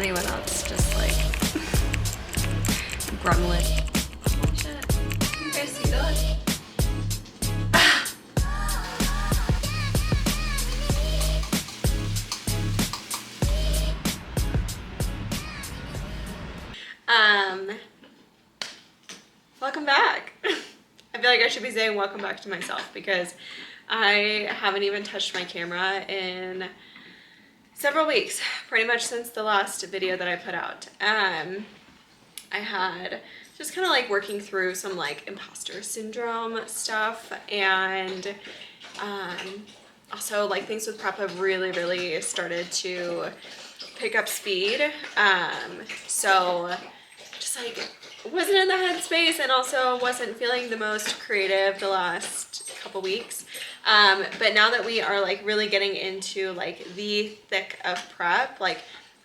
anyone else, just like gremlin. Oh shit. You guys see that? Welcome back. I feel like I should be saying welcome back to myself because I haven't even touched my camera in several weeks, pretty much since the last video that I put out. I had just kind of like working through some like imposter syndrome stuff, and also like things with prep have really started to pick up speed. So just like wasn't in the headspace and also wasn't feeling the most creative the last couple weeks. But now that we are like really getting into like the thick of prep, like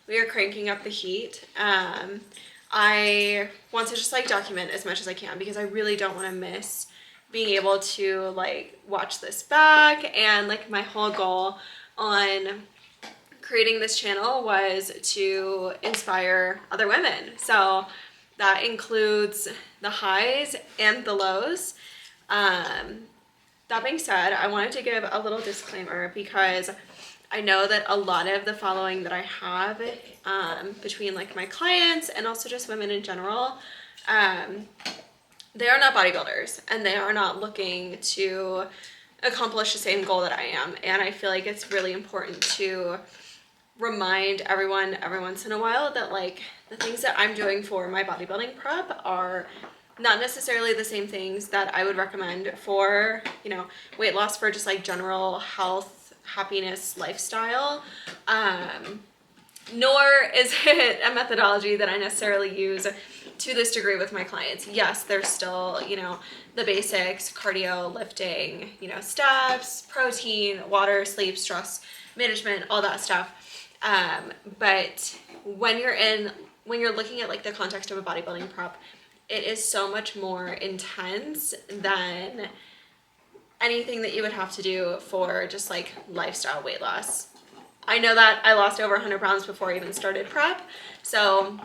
we are cranking up the heat. I want to just like document as much as I can because I really don't want to miss being able to like watch this back. And like my whole goal on creating this channel was to inspire other women. So that includes the highs and the lows. That being said, I wanted to give a little disclaimer because I know that a lot of the following that I have between like my clients and also just women in general, they are not bodybuilders and they are not looking to accomplish the same goal that I am. And I feel like it's really important to remind everyone every once in a while that like the things that I'm doing for my bodybuilding prep are not necessarily the same things that I would recommend for, you know, weight loss for just like general health, happiness, lifestyle. Nor is it a methodology that I necessarily use to this degree with my clients. Yes, there's still, you know, the basics, cardio, lifting, you know, steps, protein, water, sleep, stress management, all that stuff. But when you're looking at like the context of a bodybuilding prep, it is so much more intense than anything that you would have to do for just like lifestyle weight loss. I know that I lost over 100 pounds before I even started prep. So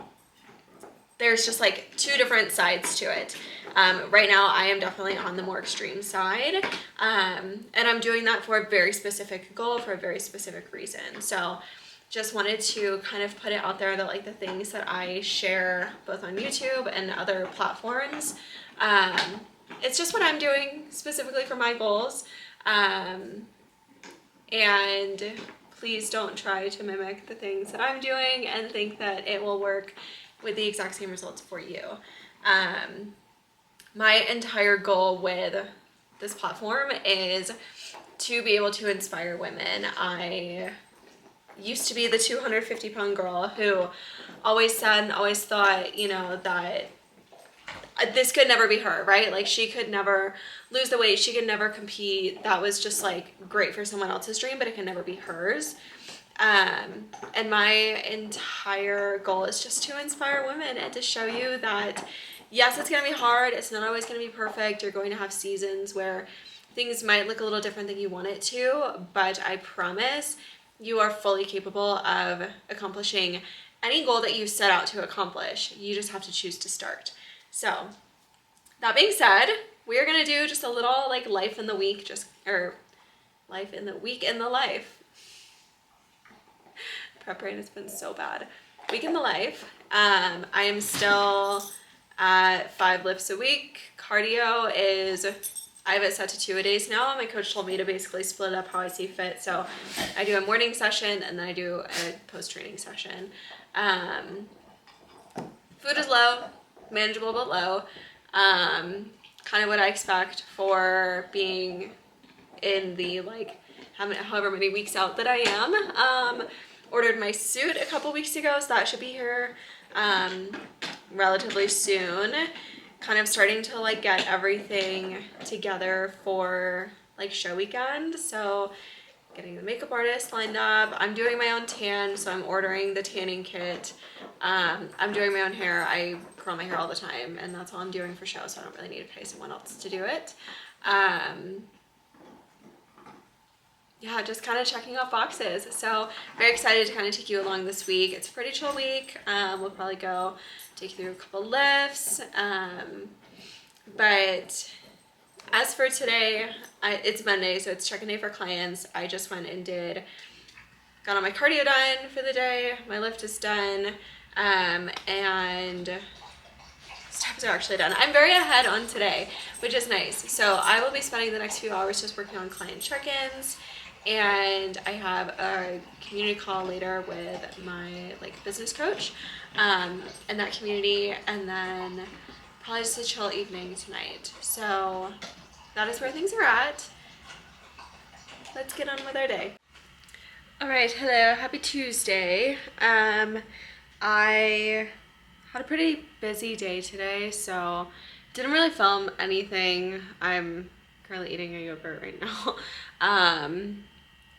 there's just like two different sides to it. Right now I am definitely on the more extreme side. And I'm doing that for a very specific goal, for a very specific reason. So just wanted to kind of put it out there that like the things that I share both on YouTube and other platforms, it's just what I'm doing specifically for my goals. And please don't try to mimic the things that I'm doing and think that it will work with the exact same results for you. My entire goal with this platform is to be able to inspire women. I used to be the 250-pound girl who always said and always thought, you know, that this could never be her, right? Like she could never lose the weight, she could never compete. That was just like great for someone else's dream, but it can never be hers. And my entire goal is just to inspire women and to show you that yes, it's gonna be hard, it's not always gonna be perfect. You're going to have seasons where things might look a little different than you want it to, but I promise you are fully capable of accomplishing any goal that you set out to accomplish. You just have to choose to start. So that being said, we are gonna do just a little like life in the week, life in the week in the life. Prep brain has been so bad. Week in the life. I am still at 5 lifts a week. Cardio is, I have it set to 2-a-days now. My coach told me to basically split it up how I see fit. So I do a morning session and then I do a post-training session. Food is low, manageable but low. Kind of what I expect for being in the like however many weeks out that I am. Ordered my suit a couple weeks ago, so that should be here relatively soon. Kind of starting to like get everything together for like show weekend. So getting the makeup artist lined up. I'm doing my own tan, so I'm ordering the tanning kit. I'm doing my own hair. I curl my hair all the time, and that's all I'm doing for show, so I don't really need to pay someone else to do it. yeah, just kind of checking off boxes. So very excited to kind of take you along this week. It's a pretty chill week. We'll probably go take you through a couple lifts. But as for today, it's Monday, so it's check-in day for clients. I just went and got all my cardio done for the day. My lift is done, and steps are actually done. I'm very ahead on today, which is nice. So I will be spending the next few hours just working on client check-ins, and I have a community call later with my business coach, and that community, and then probably just a chill evening tonight. So that is where things are at. Let's get on with our day. All right, hello, happy Tuesday. I had a pretty busy day today, so didn't really film anything. I'm currently eating a yogurt right now.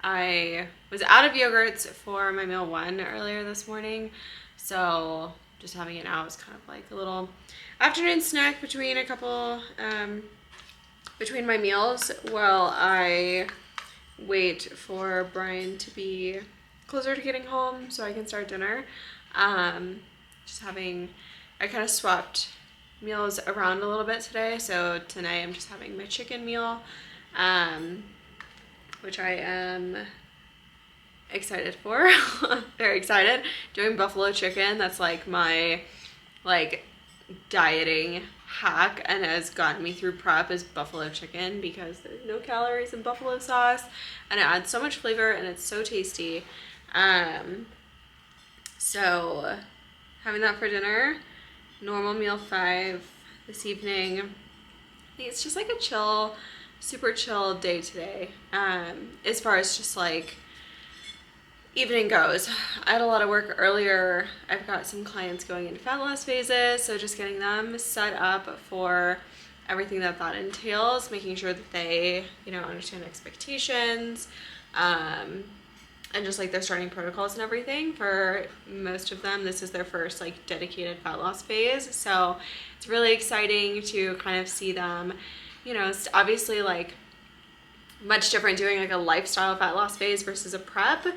I was out of yogurts for my meal 1 earlier this morning, so just having it now is kind of like a little afternoon snack between between my meals while I wait for Brian to be closer to getting home so I can start dinner. I kind of swapped meals around a little bit today, so tonight I'm just having my chicken meal, which I am excited for. Very excited. Doing buffalo chicken, that's like my dieting hack and has gotten me through prep, is buffalo chicken, because there's no calories in buffalo sauce and it adds so much flavor and it's so tasty. So having that for dinner. Normal meal 5 this evening. I think it's just like a chill, super chill day today. As far as just evening goes, I had a lot of work earlier. I've got some clients going into fat loss phases, so just getting them set up for everything that entails, making sure that they, understand expectations, and just their starting protocols and everything. For most of them, this is their first dedicated fat loss phase, so it's really exciting to kind of see them, it's obviously much different doing a lifestyle fat loss phase versus a prep.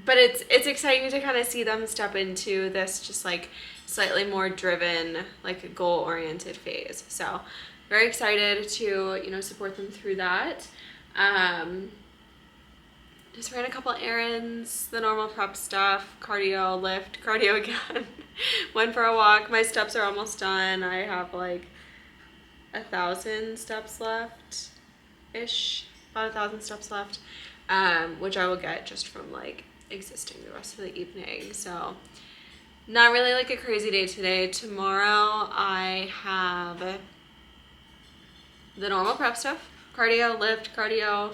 But it's exciting to kind of see them step into this just slightly more driven, goal-oriented phase. So very excited to, support them through that. Just ran a couple errands, the normal prep stuff, cardio, lift, cardio again. Went for a walk. My steps are almost done. I have 1,000 steps left-ish, about 1,000 steps left. Which I will get just from existing the rest of the evening. So not really a crazy day today. Tomorrow I have the normal prep stuff, cardio, lift, cardio,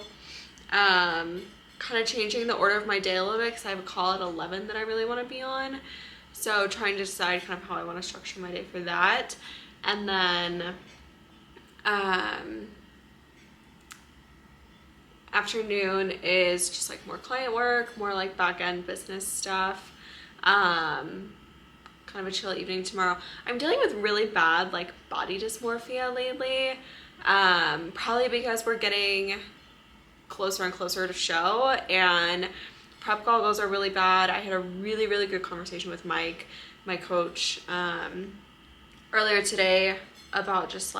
kind of changing the order of my day a little bit because I have a call at 11 that I really want to be on. So trying to decide kind of how I want to structure my day for that. And then afternoon is just more client work, more back-end business stuff. Kind of a chill evening tomorrow. I'm dealing with really bad body dysmorphia lately, probably because we're getting closer and closer to show, and prep goggles are really bad. I had a really, really good conversation with Mike, my coach, earlier today about just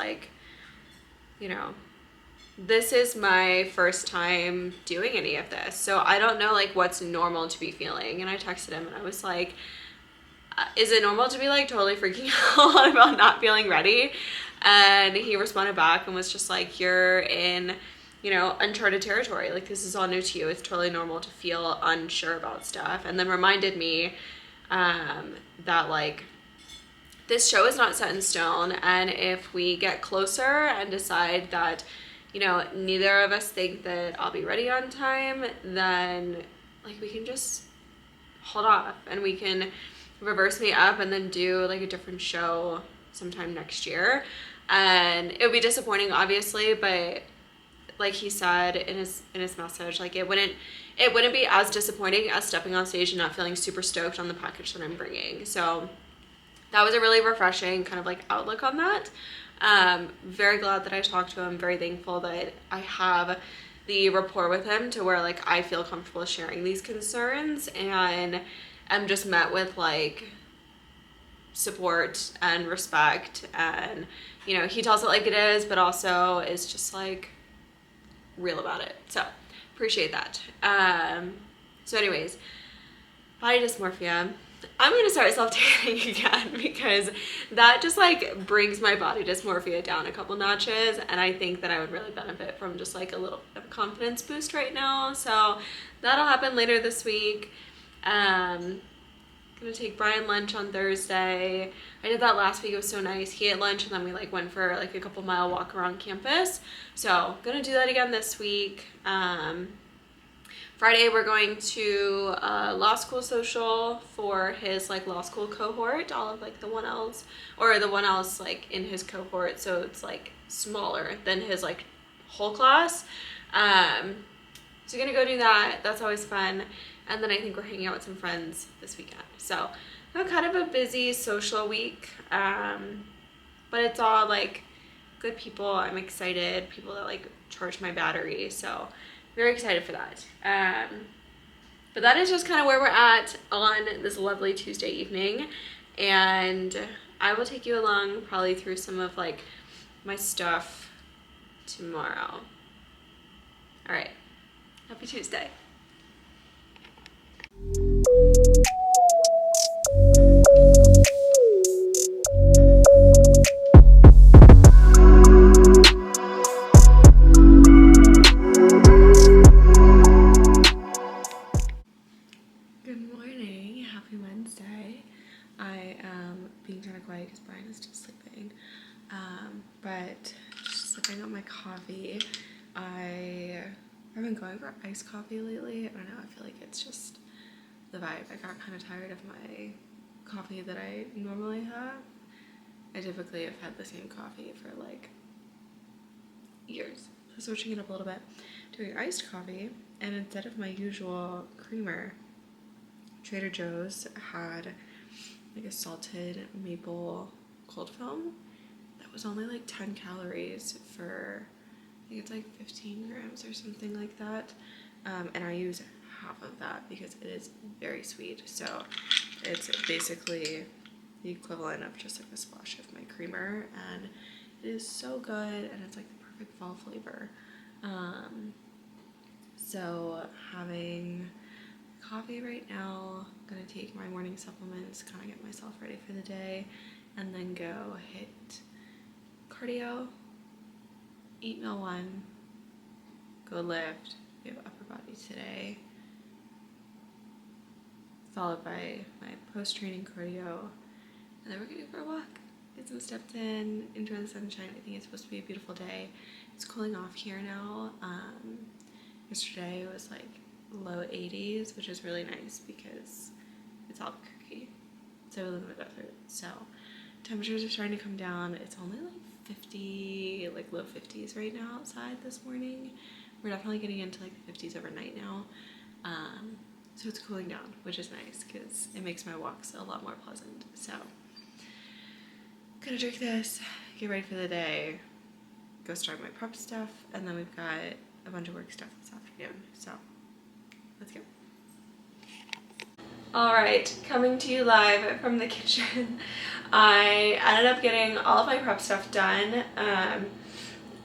this is my first time doing any of this, so I don't know what's normal to be feeling. And I texted him and I was like, is it normal to be totally freaking out about not feeling ready? And he responded back and was just you're in uncharted territory. This is all new to you. It's totally normal to feel unsure about stuff. And then reminded me that this show is not set in stone, and if we get closer and decide that neither of us think that I'll be ready on time, then we can just hold off and we can reverse me up and then do a different show sometime next year. And it would be disappointing, obviously, but he said in his message, it wouldn't be as disappointing as stepping on stage and not feeling super stoked on the package that I'm bringing. So that was a really refreshing kind of outlook on that. Very glad that I talked to him, very thankful that I have the rapport with him to where like I feel comfortable sharing these concerns, and I'm just met with like support and respect, and you know, he tells it like it is, but also is just like real about it. So appreciate that. So anyways, body dysmorphia. I'm gonna start self-tanning again because that just like brings my body dysmorphia down a couple notches, and I think that I would really benefit from just like a little bit of a confidence boost right now. So that'll happen later this week. Gonna take Brian lunch on Thursday. I did that last week. It was so nice. He ate lunch and then we like went for like a couple mile walk around campus. So gonna do that again this week. Friday we're going to law school social for his like law school cohort, all of like the 1Ls, or the 1Ls like in his cohort, so it's like smaller than his like whole class. So gonna go do that. That's always fun. And then I think we're hanging out with some friends this weekend. So kind of a busy social week, but it's all like good people. I'm excited. People that like charge my battery. So very excited for that. But that is just kind of where we're at on this lovely Tuesday evening. And I will take you along probably through some of like my stuff tomorrow. All right. Happy Tuesday. Good morning. Happy Wednesday. I am being kind of quiet because Brian is still sleeping. But just sipping on my coffee. I've been going for iced coffee lately. I don't know, I feel like it's just the vibe. I got kind of tired of my coffee that I normally have. I typically have had the same coffee for like years. So switching it up a little bit, doing iced coffee, and instead of my usual creamer, Trader Joe's had like a salted maple cold foam that was only like 10 calories for, I think it's like 15 grams or something like that. And I use half of that because it is very sweet. So it's basically the equivalent of just like a splash of my creamer, and it is so good, and it's like the perfect fall flavor. So having coffee right now, gonna take my morning supplements, kind of get myself ready for the day, and then go hit cardio, eat meal one, go lift. We have upper body today, followed by my post-training cardio, and then we're gonna go for a walk, get some steps in, enjoy the sunshine. I think it's supposed to be a beautiful day. It's cooling off here now. Yesterday it was like low 80s, which is really nice because it's Albuquerque, so we live in the desert, so temperatures are starting to come down. It's only like 50, like low 50s right now outside this morning. We're definitely getting into like the 50s overnight now, so it's cooling down, which is nice because it makes my walks a lot more pleasant. So gonna drink this, get ready for the day, go start my prep stuff, and then we've got a bunch of work stuff this afternoon, so let's go. All right, coming to you live from the kitchen. I ended up getting all of my prep stuff done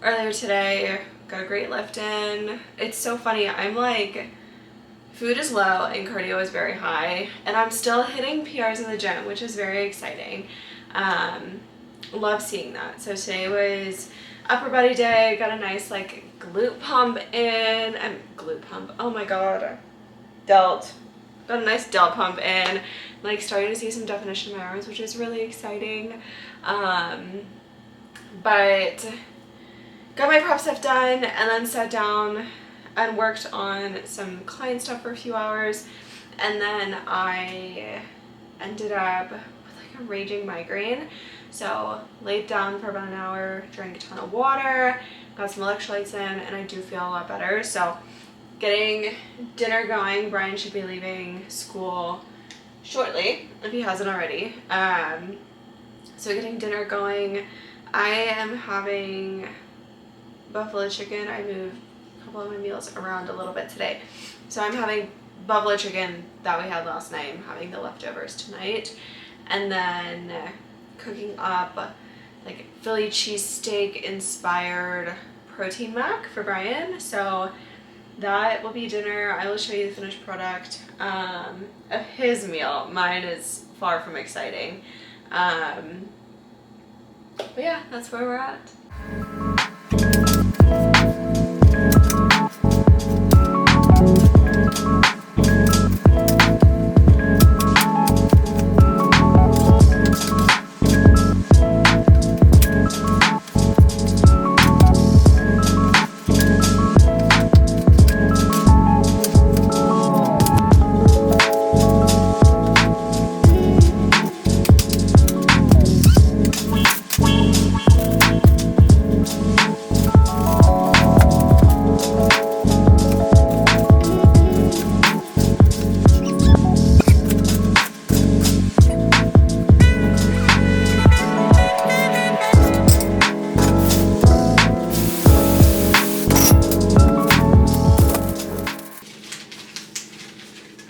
earlier today. Got a great lift in. It's so funny, I'm like, food is low and cardio is very high, and I'm still hitting PRs in the gym, which is very exciting. Love seeing that. So today was upper body day. Got a nice like glute pump in, and glute pump, oh my god, delt. Got a nice delt pump in, like starting to see some definition in my arms, which is really exciting. But got my prep stuff done, and then sat down and worked on some client stuff for a few hours, and then I ended up with like a raging migraine. So laid down for about an hour, drank a ton of water, got some electrolytes in, and I do feel a lot better. So getting dinner going. Brian should be leaving school shortly, if he hasn't already. So getting dinner going, I am having buffalo chicken. I moved a couple of my meals around a little bit today. So I'm having buffalo chicken that we had last night. I'm having the leftovers tonight. And then cooking up like Philly cheesesteak inspired protein mac for Brian. So that will be dinner. I will show you the finished product of his meal. Mine is far from exciting. But yeah, that's where we're at.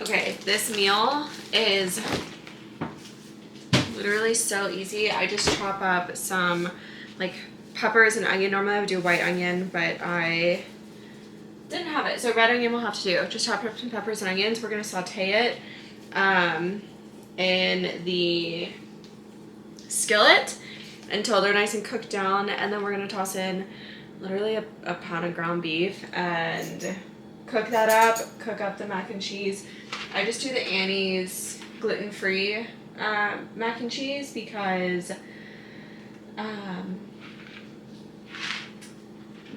Okay, this meal is literally so easy. I just chop up some like peppers and onion. Normally I would do white onion, but I didn't have it. So red onion we'll have to do. Just chop up some peppers and onions. We're gonna saute it in the skillet until they're nice and cooked down, and then we're gonna toss in literally a pound of ground beef and cook that up, cook up the mac and cheese. I just do the Annie's gluten-free mac and cheese because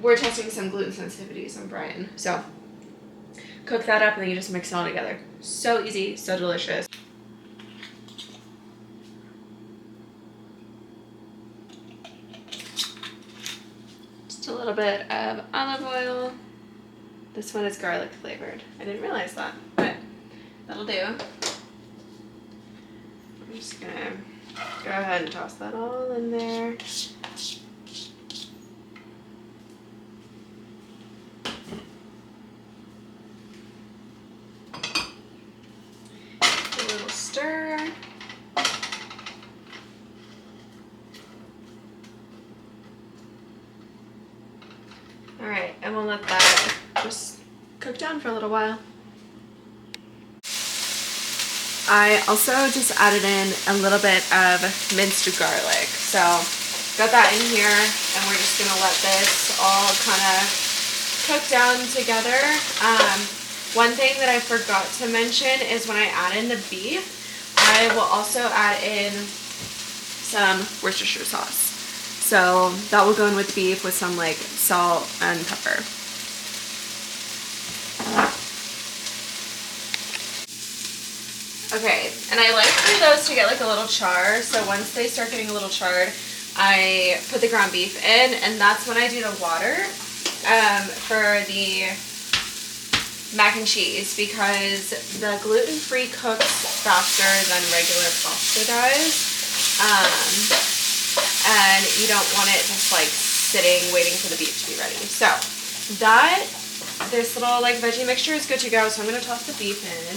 we're testing some gluten sensitivities on Brian. So cook that up and then you just mix it all together. So easy, so delicious. Just a little bit of olive oil. This one is garlic flavored. I didn't realize that, but that'll do. I'm just gonna go ahead and toss that all in there. A little stir. All right, and we'll let that just cook down for a little while. I also just added in a little bit of minced garlic. So got that in here, and we're just gonna let this all kind of cook down together. One thing that I forgot to mention is when I add in the beef, I will also add in some Worcestershire sauce. So that will go in with beef with some like salt and pepper. Okay, and I like for those to get like a little char, so once they start getting a little charred, I put the ground beef in, and that's when I do the water for the mac and cheese, because the gluten-free cooks faster than regular pasta does, and you don't want it just like sitting waiting for the beef to be ready. So this little like veggie mixture is good to go, so I'm going to toss the beef in.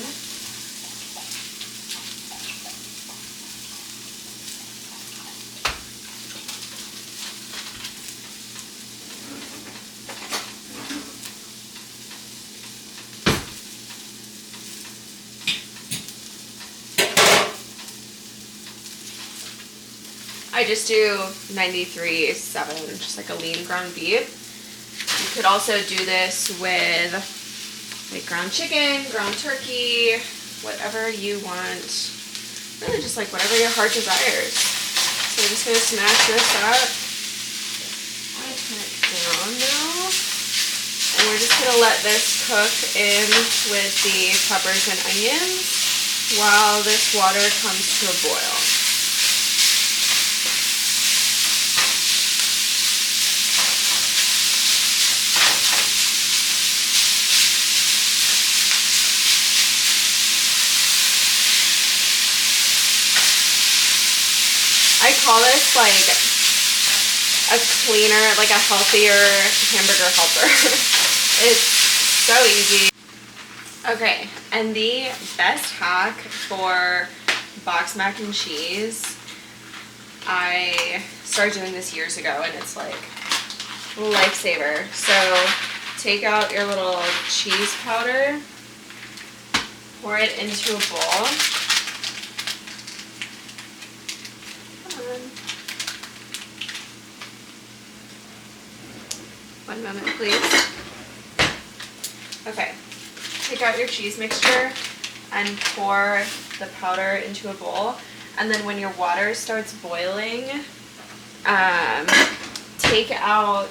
I just do 93.7, just like a lean ground beef. You could also do this with like ground chicken, ground turkey, whatever you want. Really just like whatever your heart desires. So we're just gonna smash this up. I turn it down now. And we're just gonna let this cook in with the peppers and onions while this water comes to a boil. I call this like a cleaner, like a healthier hamburger helper. It's so easy. Okay, and the best hack for box mac and cheese, I started doing this years ago and it's like lifesaver. So take out your little cheese powder, pour it into a bowl. Come on. One moment, please. Okay, take out your cheese mixture and pour the powder into a bowl. And then when your water starts boiling, take out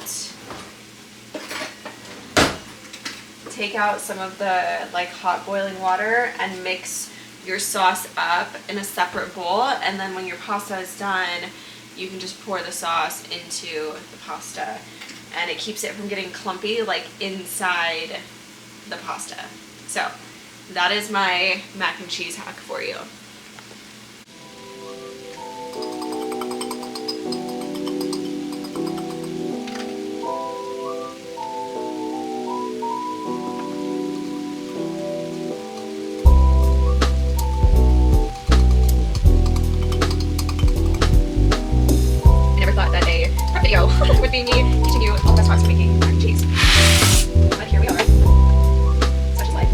some of the like hot boiling water and mix your sauce up in a separate bowl. And then when your pasta is done, you can just pour the sauce into the pasta, and it keeps it from getting clumpy like inside the pasta. So that is my mac and cheese hack for you. I never thought that a prep video would be me teaching you all the best hacks for making mac and cheese. But here we are. Such is life.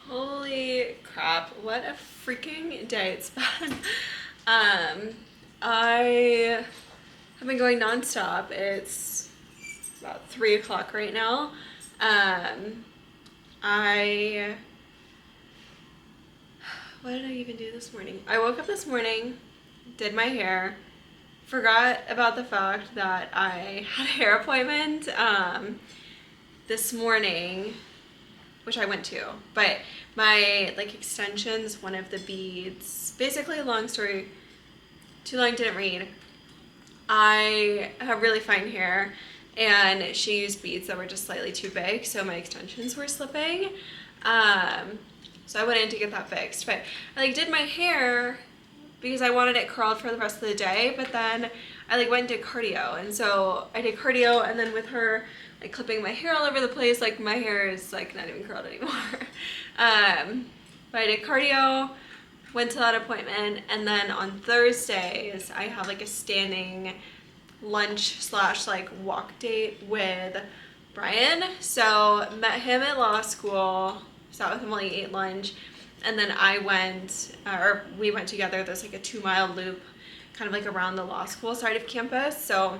Holy crap, what a freaking day it's been. I have been going nonstop. It's about 3 o'clock right now. What did I even do this morning? I woke up this morning, did my hair, forgot about the fact that I had a hair appointment this morning, which I went to, but my like extensions, one of the beads, basically long story too long, didn't read. I have really fine hair and she used beads that were just slightly too big, so my extensions were slipping. So I went in to get that fixed, but I like did my hair because I wanted it curled for the rest of the day, but then I like went and did cardio, and so I did cardio, and then with her like clipping my hair all over the place, like my hair is like not even curled anymore. But I did cardio, went to that appointment, and then on Thursdays I have like a standing lunch / like walk date with Brian. So met him at law school, sat with him while he ate lunch, and then we went together. There's like a 2-mile loop kind of like around the law school side of campus. So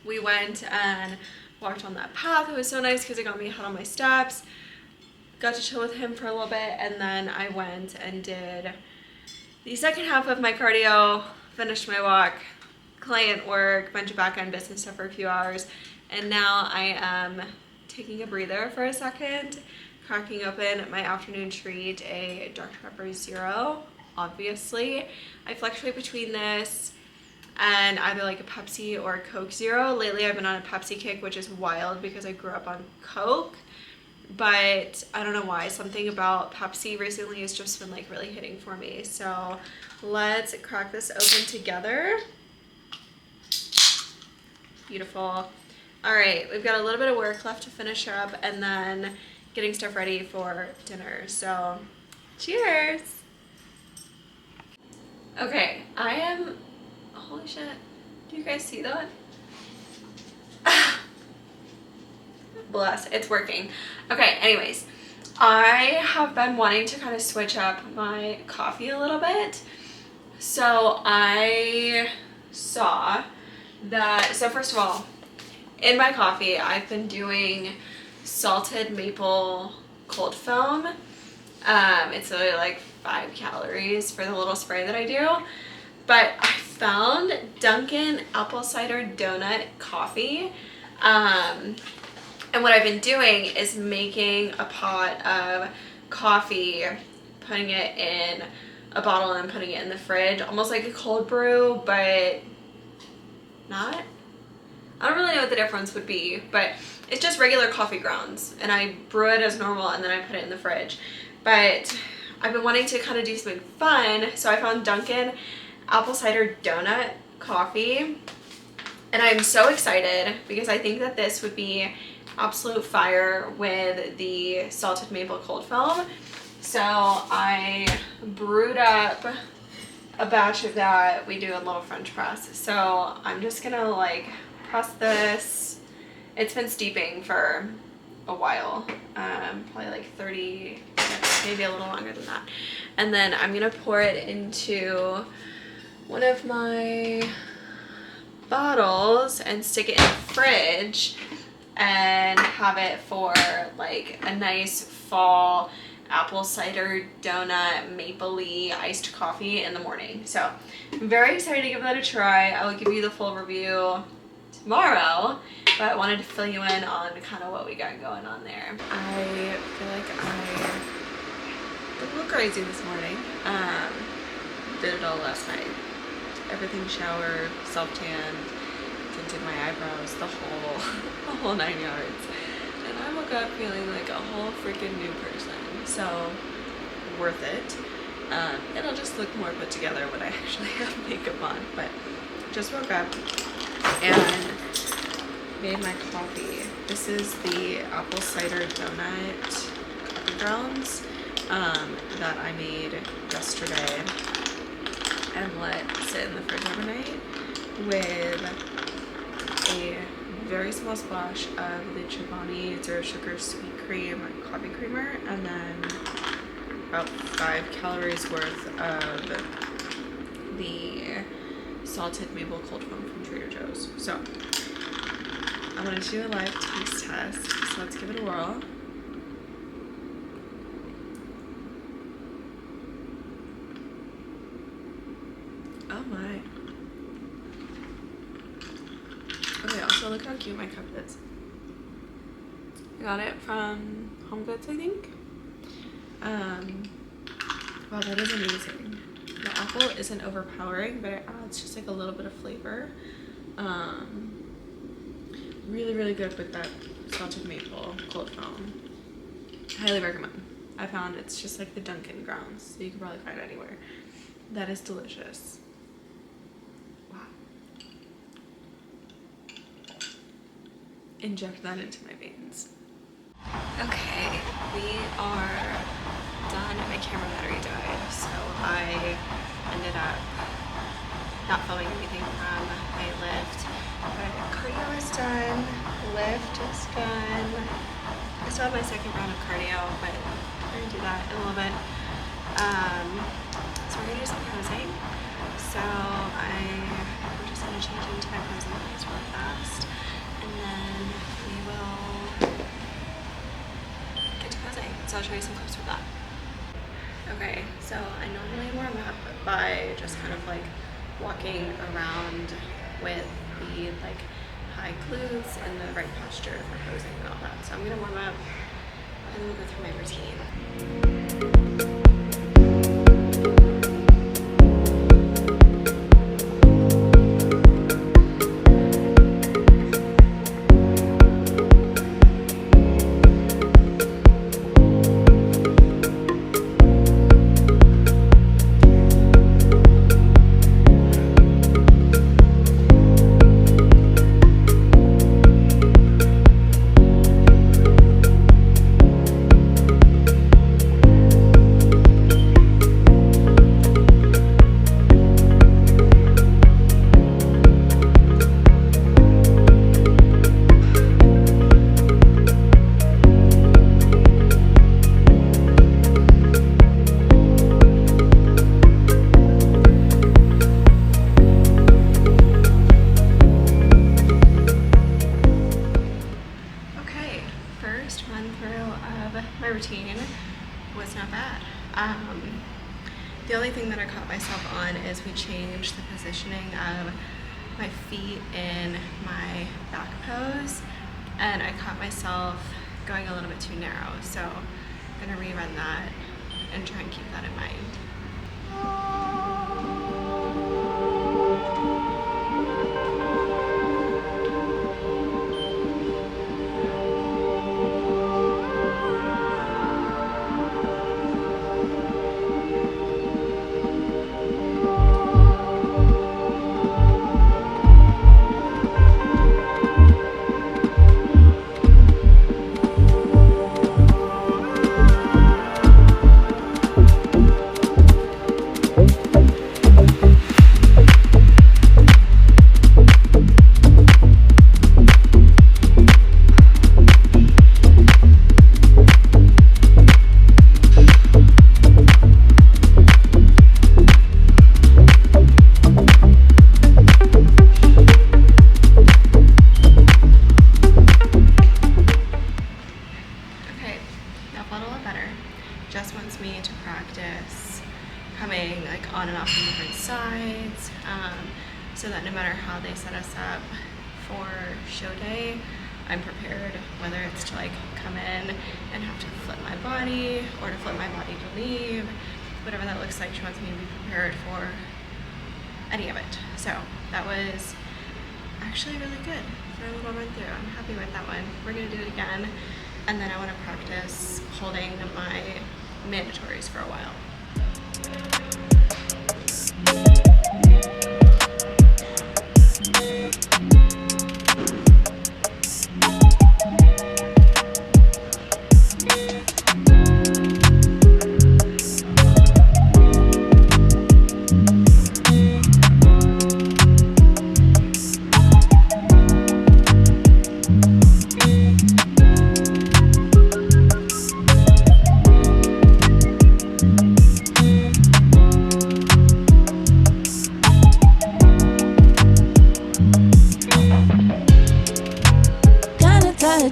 we went and walked on that path. It was so nice because it got me ahead on my steps. Got to chill with him for a little bit, and then I went and did the second half of my cardio, finished my walk, client work, bunch of back-end business stuff for a few hours, and now I am taking a breather for a second, cracking open my afternoon treat, a Dr. Pepper Zero. Obviously, I fluctuate between this and either like a Pepsi or a Coke Zero. Lately I've been on a Pepsi kick, which is wild because I grew up on Coke, but I don't know why, something about Pepsi recently has just been like really hitting for me. So let's crack this open together. Beautiful. All right, we've got a little bit of work left to finish up and then getting stuff ready for dinner. So, cheers. Okay, I am, holy shit, do you guys see that? Bless, it's working. Okay, anyways, I have been wanting to kind of switch up my coffee a little bit. So I saw that, so first of all, in my coffee, I've been doing salted maple cold foam. It's only like 5 calories for the little spray that I do. But I found Dunkin' apple cider donut coffee. And what I've been doing is making a pot of coffee, putting it in a bottle and putting it in the fridge, almost like a cold brew, but not. I don't really know what the difference would be, but it's just regular coffee grounds, and I brew it as normal and then I put it in the fridge. But I've been wanting to kind of do something fun, so I found Dunkin' apple cider donut coffee, and I'm so excited because I think that this would be absolute fire with the salted maple cold foam. So I brewed up a batch of that. We do a little French press. So I'm just gonna like press this. It's been steeping for a while, probably like 30 minutes, maybe a little longer than that. And then I'm gonna pour it into one of my bottles and stick it in the fridge and have it for like a nice fall apple cider donut mapley iced coffee in the morning. So I'm very excited to give that a try. I will give you the full review tomorrow, but I wanted to fill you in on kind of what we got going on there. I feel like I did a little crazy this morning. Did it all last night. Everything showered, self-tanned, tinted my eyebrows, the whole 9 yards. And I woke up feeling like a whole freaking new person. So, worth it. It'll just look more put together when I actually have makeup on. But just woke up and made my coffee. This is the apple cider donut coffee grounds that I made yesterday and let sit in the fridge overnight with a very small splash of the Chobani Zero Sugar Sweet Cream Coffee Creamer, and then about 5 calories worth of the salted maple cold foam from Trader Joe's. So I wanted to do a live taste test, so let's give it a whirl. Oh my. Okay, also look how cute my cup is. I got it from Home Goods, I think. Wow, that is amazing. The apple isn't overpowering, but it adds just like a little bit of flavor. Really, really good with that salted maple cold foam. Highly recommend. I found it's just like the Dunkin' grounds, so you can probably find it anywhere. That is delicious. Wow. Inject that into my veins. Okay, we are done. My camera battery died, so I ended up not filming anything from my lift. But cardio is done, lift is done. I still have my second round of cardio, but we're gonna do that in a little bit. So we're gonna do some posing. So we're just gonna change into my posing clothes really fast, and then we will get to posing. So I'll show you some clips for that. Okay, so I normally warm up by just kind of like walking around with the like high glutes and the right posture for posing and all that. So I'm gonna warm up and then we'll go through my routine. not bad. The only thing that I caught myself on is we changed the positioning of my feet in my back pose, and I caught myself going a little bit too narrow. So I'm gonna rerun that and try and keep that in mind. Jess wants me to practice coming like on and off from different sides, so that no matter how they set us up for show day, I'm prepared, whether it's to like come in and have to flip my body or to flip my body to leave, whatever that looks like. She wants me to be prepared for any of it. So that was actually really good for a little run through. I'm happy with that one. We're gonna do it again, and then I want to practice holding my mandatories for a while.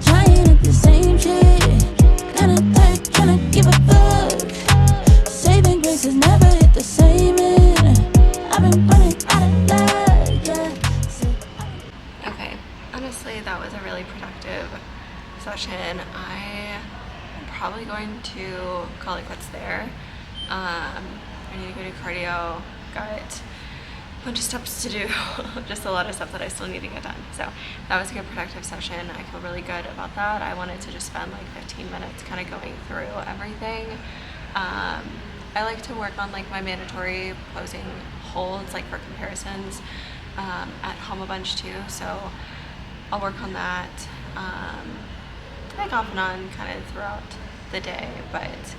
Trying at the same shit. Kinda tired, tryna give a fuck. Saving grace has never hit the same end. I've been running out of luck, yeah. Okay, honestly, that was a really productive session. I am probably going to call it quits there. I need to go do cardio. Got a bunch of steps to do, just a lot of stuff that I still need to get done. So that was a good productive session. I feel really good about that. I wanted to just spend like 15 minutes kind of going through everything. I like to work on like my mandatory posing holds, like for comparisons, at home a bunch too. So I'll work on that, like off and on kind of throughout the day, but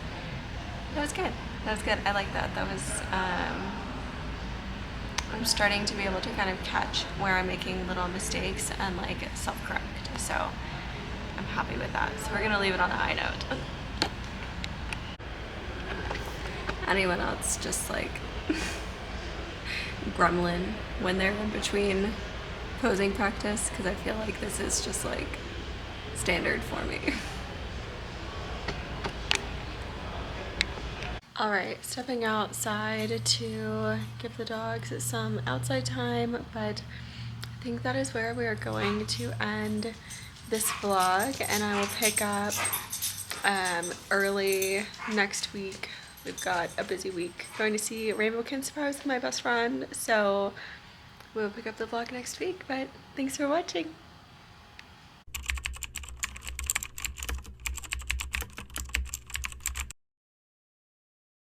that was good. That was good. I like that. That was, I'm starting to be able to kind of catch where I'm making little mistakes and like self-correct. So I'm happy with that. So we're gonna leave it on a high note. Anyone else just like gremlin when they're in between posing practice? Because I feel like this is just like standard for me. All right, stepping outside to give the dogs some outside time, but I think that is where we are going to end this vlog, and I will pick up early next week. We've got a busy week going to see Rainbow Kin Surprise with my best friend, so we'll pick up the vlog next week, but thanks for watching.